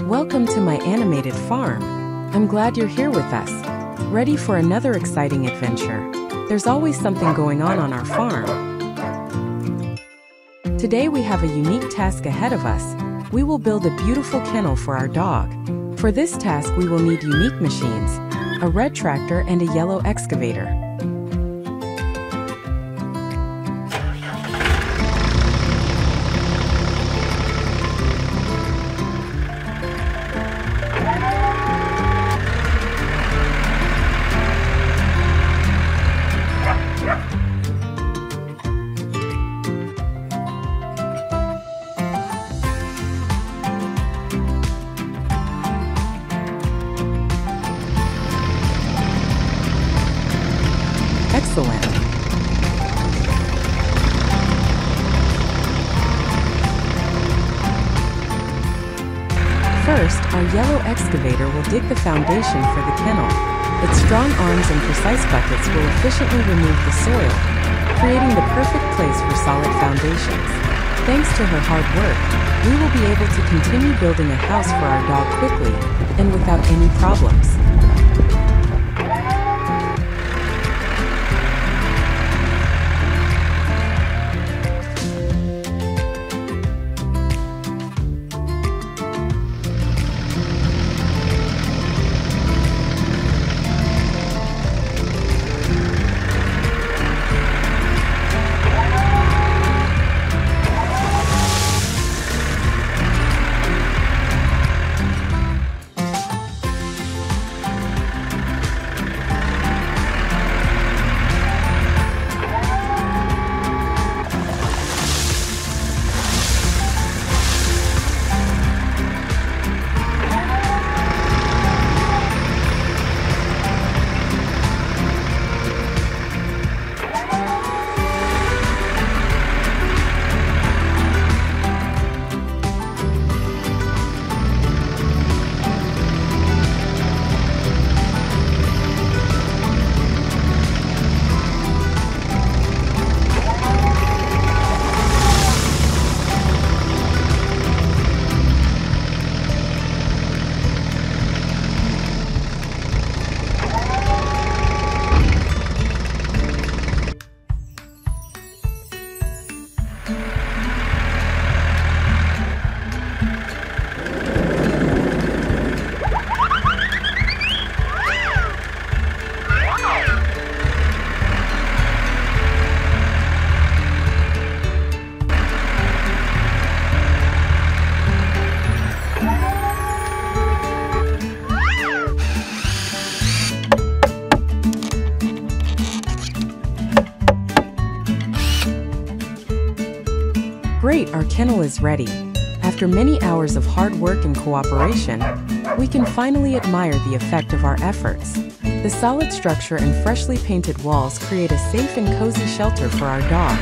Welcome to my animated farm. I'm glad you're here with us. Ready for another exciting adventure. There's always something going on our farm. Today we have a unique task ahead of us. We will build a beautiful kennel for our dog. For this task we will need unique machines, a red tractor and a yellow excavator. Excellent. First, our yellow excavator will dig the foundation for the kennel. Its strong arms and precise buckets will efficiently remove the soil, creating the perfect place for solid foundations. Thanks to her hard work, we will be able to continue building a house for our dog quickly and without any problems. Great, our kennel is ready. After many hours of hard work and cooperation, we can finally admire the effect of our efforts. The solid structure and freshly painted walls create a safe and cozy shelter for our dog.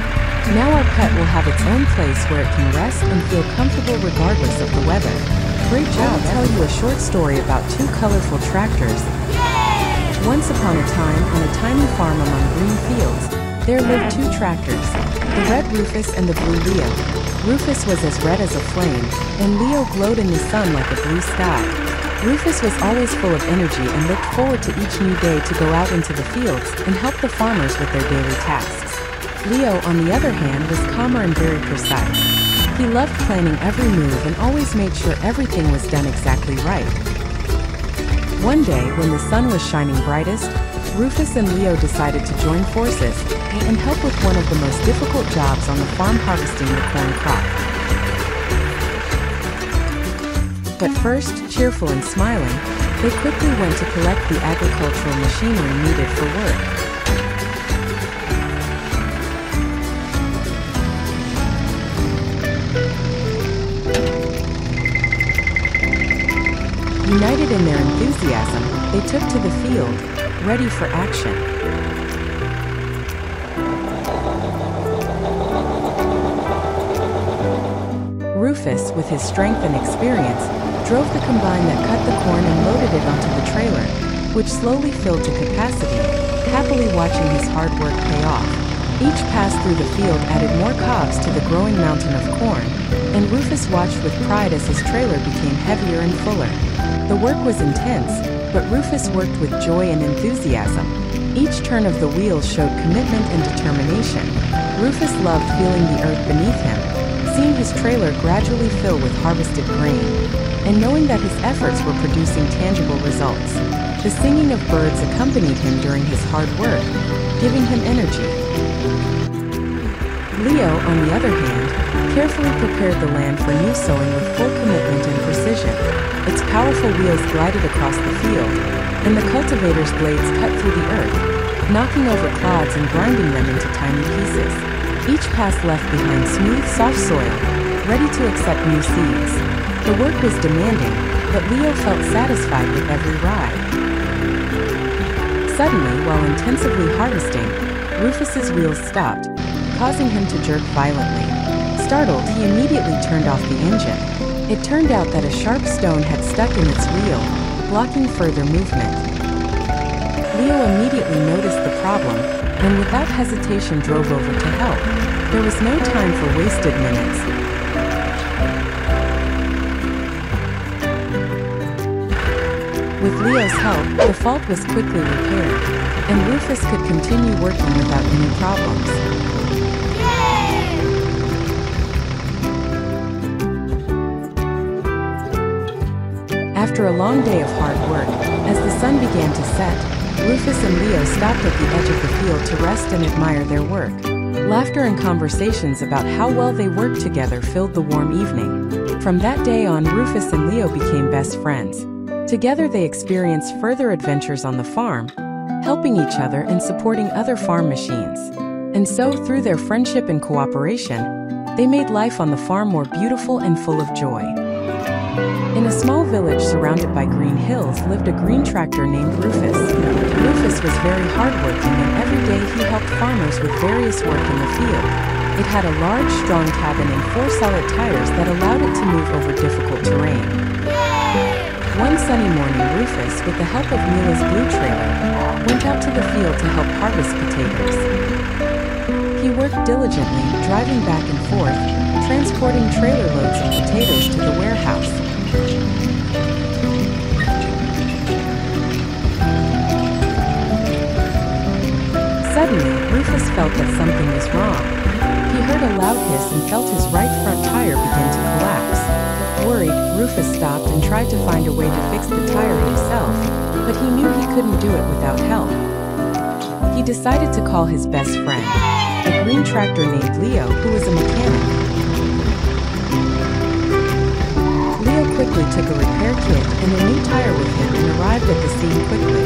Now our pet will have its own place where it can rest and feel comfortable regardless of the weather. Great job! I'll tell you a short story about two colorful tractors. Once upon a time, on a tiny farm among green fields, there lived two tractors, the red Rufus and the blue Leo. Rufus was as red as a flame, and Leo glowed in the sun like a blue sky. Rufus was always full of energy and looked forward to each new day to go out into the fields and help the farmers with their daily tasks. Leo, on the other hand, was calmer and very precise. He loved planning every move and always made sure everything was done exactly right. One day, when the sun was shining brightest, Rufus and Leo decided to join forces and help with one of the most difficult jobs on the farm, harvesting the corn crop. But first, cheerful and smiling, they quickly went to collect the agricultural machinery needed for work. United in their enthusiasm, they took to the field, ready for action. Rufus, with his strength and experience, drove the combine that cut the corn and loaded it onto the trailer, which slowly filled to capacity, happily watching his hard work pay off. Each pass through the field added more cobs to the growing mountain of corn, and Rufus watched with pride as his trailer became heavier and fuller. The work was intense, but Rufus worked with joy and enthusiasm. Each turn of the wheels showed commitment and determination. Rufus loved feeling the earth beneath him, seeing his trailer gradually fill with harvested grain, and knowing that his efforts were producing tangible results. The singing of birds accompanied him during his hard work, giving him energy. Leo, on the other hand, carefully prepared the land for new sowing with full commitment and precision. Its powerful wheels glided across the field, and the cultivator's blades cut through the earth, knocking over clods and grinding them into tiny pieces. Each pass left behind smooth, soft soil, ready to accept new seeds. The work was demanding, but Leo felt satisfied with every ride. Suddenly, while intensively harvesting, Rufus's wheels stopped, causing him to jerk violently. Startled, he immediately turned off the engine. It turned out that a sharp stone had stuck in its wheel, blocking further movement. Leo immediately noticed the problem, and without hesitation drove over to help. There was no time for wasted minutes. With Leo's help, the fault was quickly repaired, and Rufus could continue working without any problems. After a long day of hard work, as the sun began to set, Rufus and Leo stopped at the edge of the field to rest and admire their work. Laughter and conversations about how well they worked together filled the warm evening. From that day on, Rufus and Leo became best friends. Together they experienced further adventures on the farm, helping each other and supporting other farm machines. And so, through their friendship and cooperation, they made life on the farm more beautiful and full of joy. In a small village surrounded by green hills lived a green tractor named Rufus. Rufus was very hardworking, and every day he helped farmers with various work in the field. It had a large, strong cabin and 4 solid tires that allowed it to move over difficult terrain. One sunny morning, Rufus, with the help of Mila's blue trailer, went out to the field to help harvest potatoes. He worked diligently, driving back and forth, transporting trailer loads of potatoes to the warehouse. Suddenly, Rufus felt that something was wrong. He heard a loud hiss and felt his right front tire begin to collapse. Worried, Rufus stopped and tried to find a way to fix the tire himself, but he knew he couldn't do it without help. He decided to call his best friend, a green tractor named Leo, who was a mechanic. Leo quickly took a repair kit and a new tire with him and arrived at the scene quickly.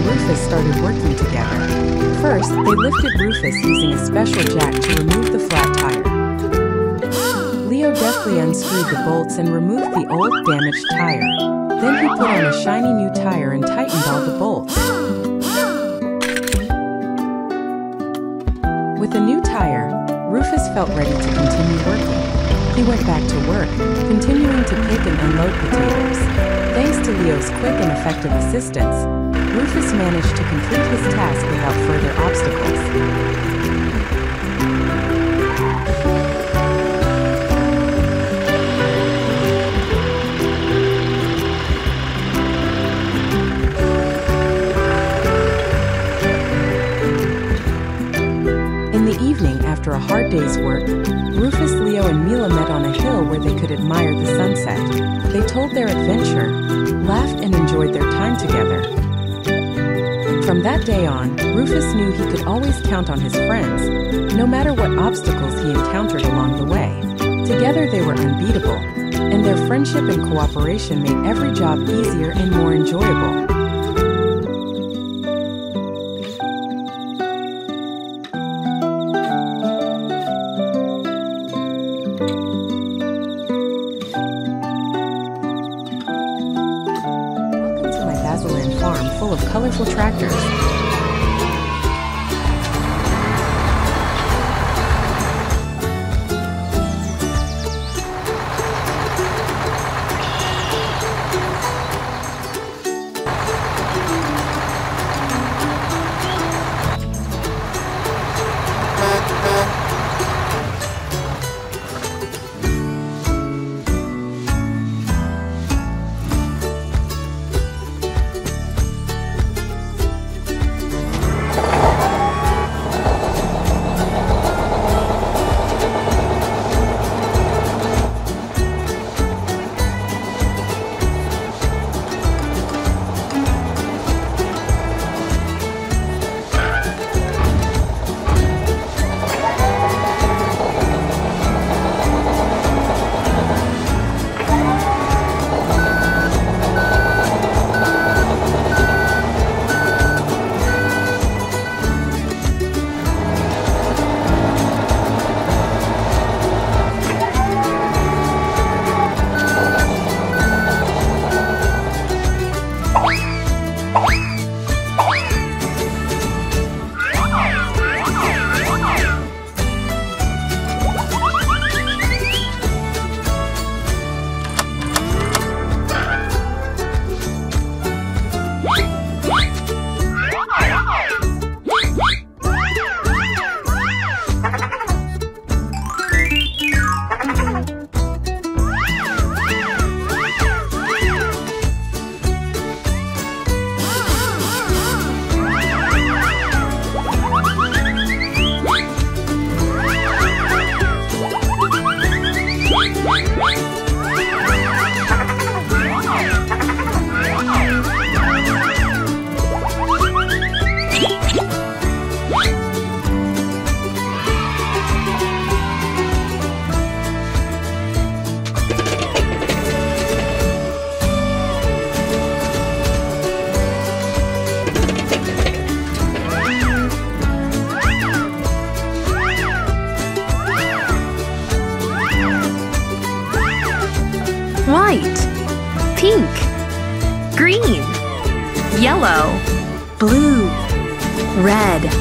Rufus started working together. First, they lifted Rufus using a special jack to remove the flat tire. Leo deftly unscrewed the bolts and removed the old, damaged tire. Then he put on a shiny new tire and tightened all the bolts. With a new tire, Rufus felt ready to continue working. He went back to work, continuing to pick and unload potatoes. Thanks to Leo's quick and effective assistance, Rufus managed to complete his task without further obstacles. In the evening, after a hard day's work, Rufus, Leo, and Mila met on a hill where they could admire the sunset. They told their adventure, laughed, and enjoyed their time together. From that day on, Rufus knew he could always count on his friends, no matter what obstacles he encountered along the way. Together they were unbeatable, and their friendship and cooperation made every job easier and more enjoyable. Welcome to my Bazylland farm full of colorful tractors. White, pink, green, yellow, blue, red.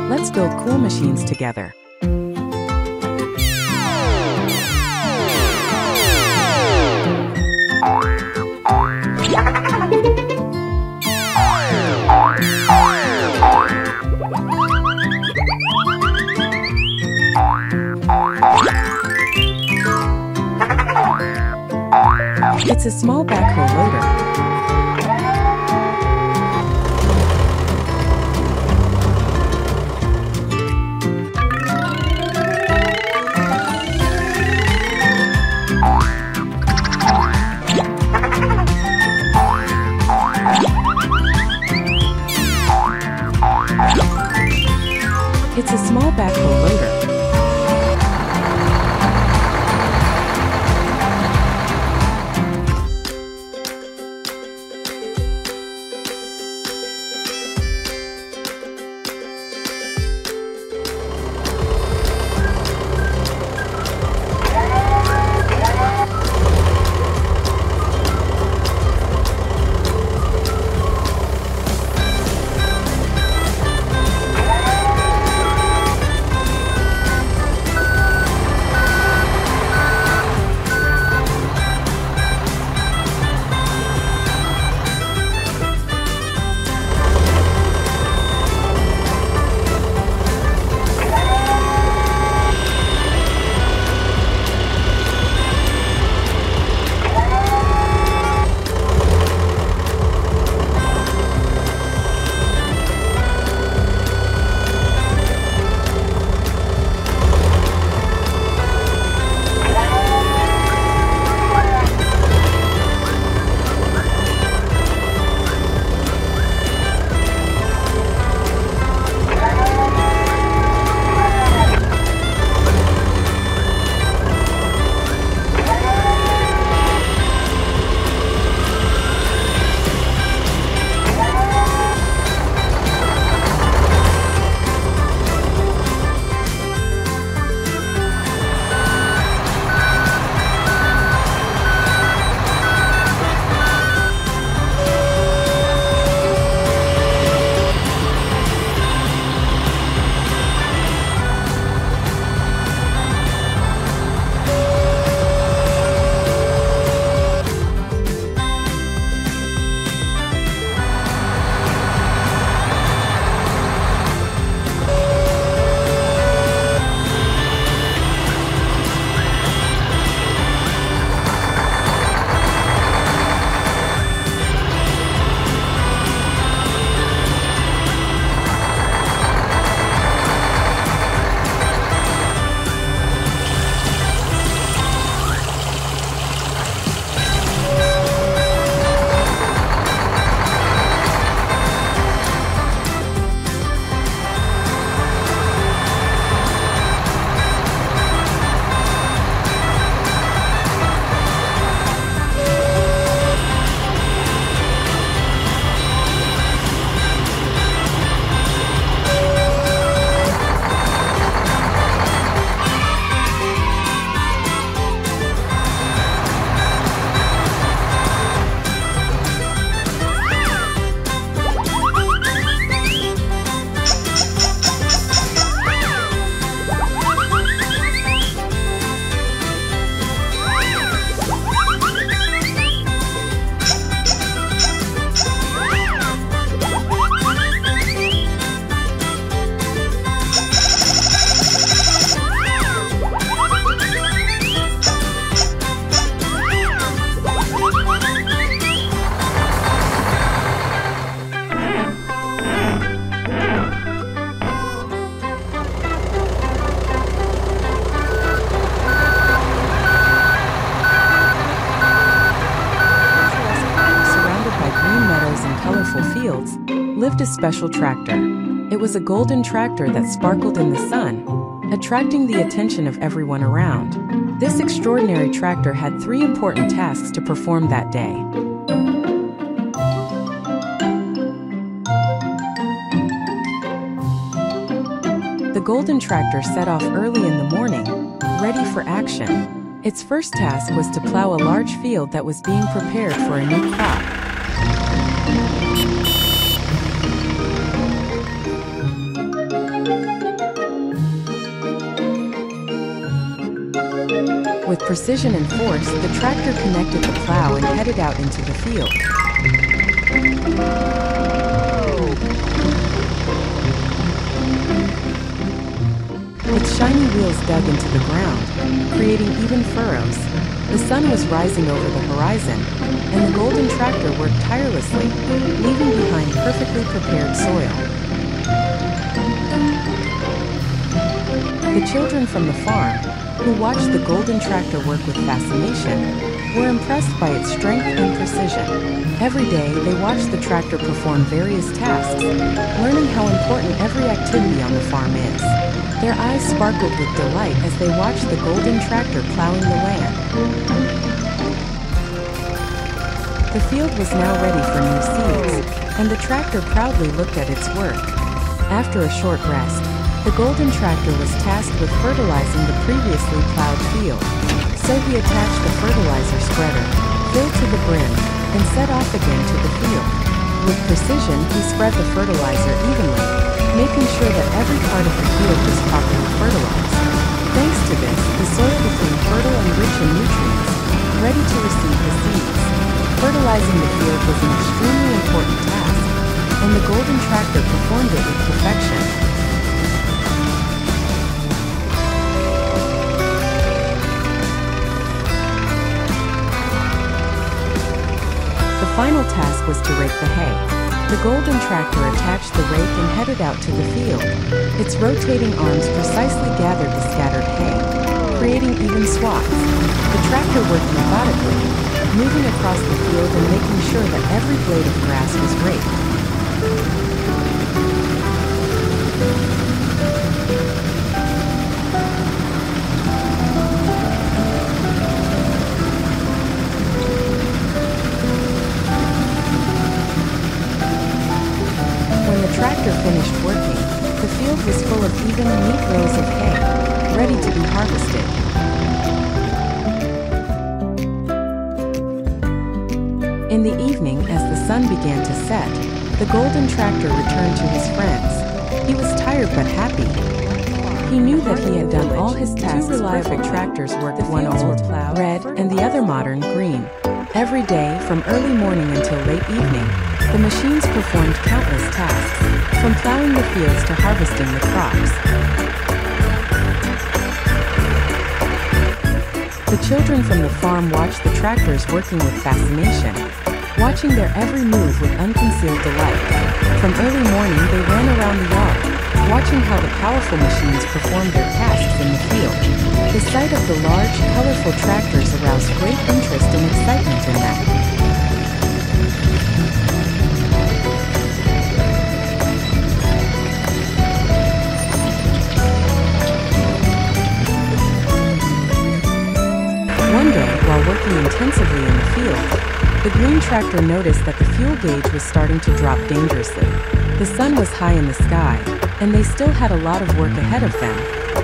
Let's build cool machines together. It's a small backhoe loader. It's a small backhoe loader. colorful fields, lived a special tractor. It was a golden tractor that sparkled in the sun, attracting the attention of everyone around. This extraordinary tractor had 3 important tasks to perform that day. The golden tractor set off early in the morning, ready for action. Its first task was to plow a large field that was being prepared for a new crop. With precision and force, the tractor connected the plow and headed out into the field. Its shiny wheels dug into the ground, creating even furrows. The sun was rising over the horizon, and the golden tractor worked tirelessly, leaving behind perfectly prepared soil. The children from the farm, who watched the golden tractor work with fascination, were impressed by its strength and precision. Every day, they watched the tractor perform various tasks, learning how important every activity on the farm is. Their eyes sparkled with delight as they watched the golden tractor plowing the land. The field was now ready for new seeds, and the tractor proudly looked at its work. After a short rest, the golden tractor was tasked with fertilizing the previously plowed field. So he attached the fertilizer spreader, filled to the brim, and set off again to the field. With precision, he spread the fertilizer evenly, making sure that every part of the field was properly fertilized. Thanks to this, the soil became fertile and rich in nutrients, ready to receive the seeds. Fertilizing the field was an extremely important task, and the golden tractor performed it with perfection. The final task was to rake the hay. The golden tractor attached the rake and headed out to the field. Its rotating arms precisely gathered the scattered hay, creating even swaths. The tractor worked methodically, moving across the field and making sure that every blade of grass was raked. The tractor finished working, the field was full of even, neat rows of hay, ready to be harvested. In the evening, as the sun began to set, the golden tractor returned to his friends. He was tired but happy. He knew that he had done all his tasks. 2 reliable tractors worked, one old, red, and the other modern, green. Every day, from early morning until late evening, the machines performed countless tasks, from plowing the fields to harvesting the crops. The children from the farm watched the tractors working with fascination, watching their every move with unconcealed delight. From early morning, they ran around the yard, watching how the powerful machines performed their tasks in the field. The sight of the large, colorful tractors aroused great interest and excitement in them. One day, while working intensively in the field, the green tractor noticed that the fuel gauge was starting to drop dangerously. The sun was high in the sky, and they still had a lot of work ahead of them.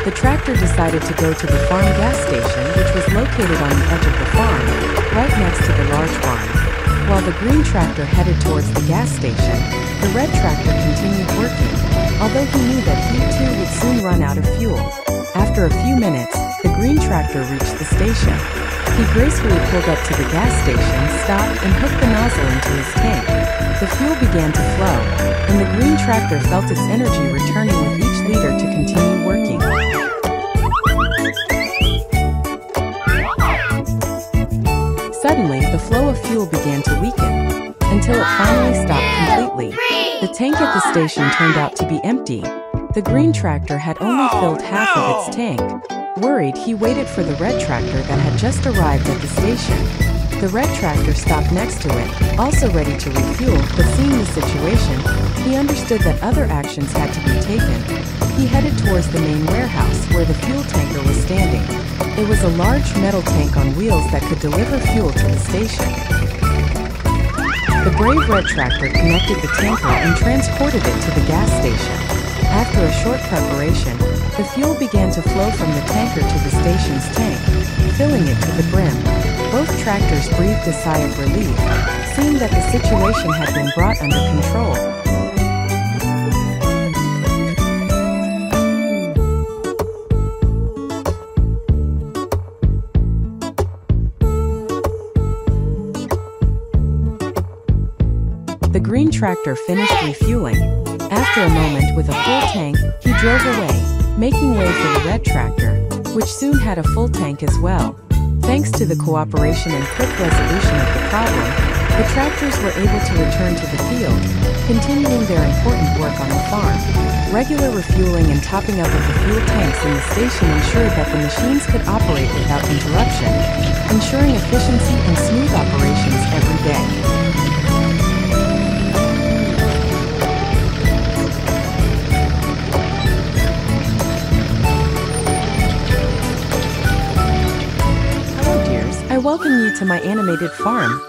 The tractor decided to go to the farm gas station, which was located on the edge of the farm, right next to the large barn. While the green tractor headed towards the gas station, the red tractor continued working, although he knew that he too would soon run out of fuel. After a few minutes, the green tractor reached the station. He gracefully pulled up to the gas station, stopped, and hooked the nozzle into his tank. The fuel began to flow, and the green tractor felt its energy returning with each liter to continue working. Suddenly, the flow of fuel began to weaken, until it finally stopped completely. The tank at the station turned out to be empty. The green tractor had only filled half of its tank. Worried, he waited for the red tractor that had just arrived at the station. The red tractor stopped next to it, also ready to refuel, but seeing the situation, he understood that other actions had to be taken. He headed towards the main warehouse where the fuel tanker was standing. It was a large metal tank on wheels that could deliver fuel to the station. The brave red tractor connected the tanker and transported it to the gas station. After a short preparation, the fuel began to flow from the tanker to the station's tank, filling it to the brim. Both tractors breathed a sigh of relief, seeing that the situation had been brought under control. The green tractor finished refueling. After a moment with a full tank, he drove away, making way for the red tractor, which soon had a full tank as well. Thanks to the cooperation and quick resolution of the problem, the tractors were able to return to the field, continuing their important work on the farm. Regular refueling and topping up of the fuel tanks in the station ensured that the machines could operate without interruption, ensuring efficiency and smooth operations every day. I welcome you to my animated farm.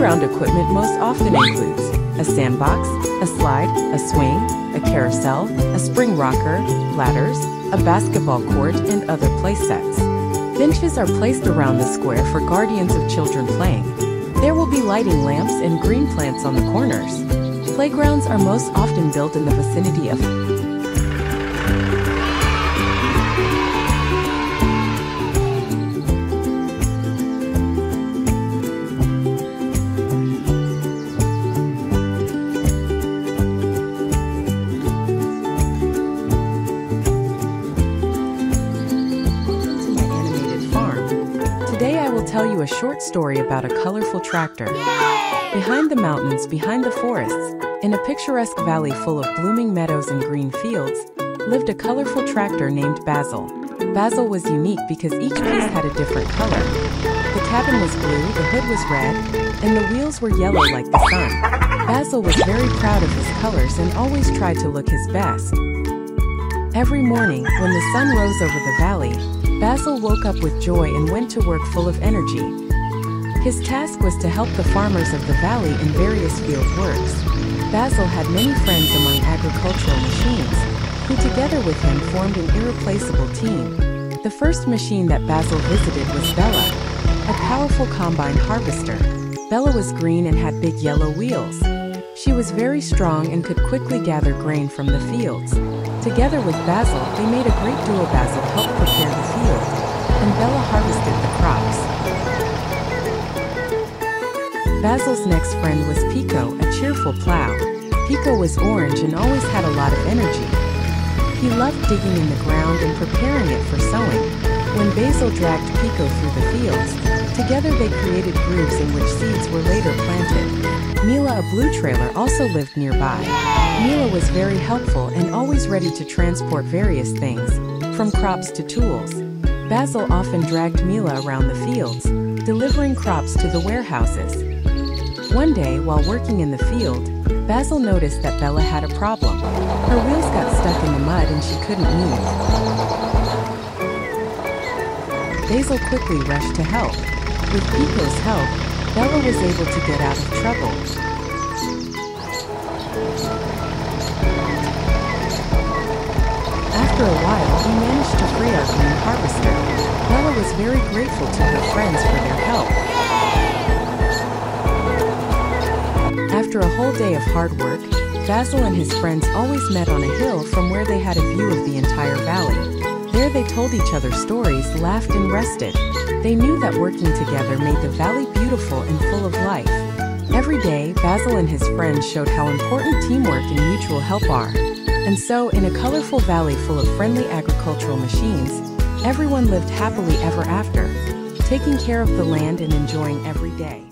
Playground equipment most often includes a sandbox, a slide, a swing, a carousel, a spring rocker, ladders, a basketball court, and other play sets. Benches are placed around the square for guardians of children playing. There will be lighting lamps and green plants on the corners. Playgrounds are most often built in the vicinity of Today I will tell you a short story about a colorful tractor. Behind the mountains, behind the forests, in a picturesque valley full of blooming meadows and green fields, lived a colorful tractor named Basil. Basil was unique because each piece had a different color. The cabin was blue, the hood was red, and the wheels were yellow like the sun. Basil was very proud of his colors and always tried to look his best. Every morning, when the sun rose over the valley, Basil woke up with joy and went to work full of energy. His task was to help the farmers of the valley in various field works. Basil had many friends among agricultural machines, who together with him formed an irreplaceable team. The first machine that Basil visited was Bella, a powerful combine harvester. Bella was green and had big yellow wheels. She was very strong and could quickly gather grain from the fields. Together with Basil, they made a great duo. Basil helped prepare the field, and Bella harvested the crops. Basil's next friend was Pico, a cheerful plow. Pico was orange and always had a lot of energy. He loved digging in the ground and preparing it for sowing. When Basil dragged Pico through the fields, together they created grooves in which seeds were later planted. Mila, a blue trailer, also lived nearby. Mila was very helpful and always ready to transport various things, from crops to tools. Basil often dragged Mila around the fields, delivering crops to the warehouses. One day, while working in the field, Basil noticed that Bella had a problem. Her wheels got stuck in the mud and she couldn't move. Basil quickly rushed to help. With Pico's help, Bella was able to get out of trouble. After a while, he managed to free our green harvester. Bella was very grateful to her friends for their help. After a whole day of hard work, Basil and his friends always met on a hill from where they had a view of the entire valley. There they told each other stories, laughed and rested. They knew that working together made the valley beautiful and full of life. Every day, Basil and his friends showed how important teamwork and mutual help are. And so, in a colorful valley full of friendly agricultural machines, everyone lived happily ever after, taking care of the land and enjoying every day.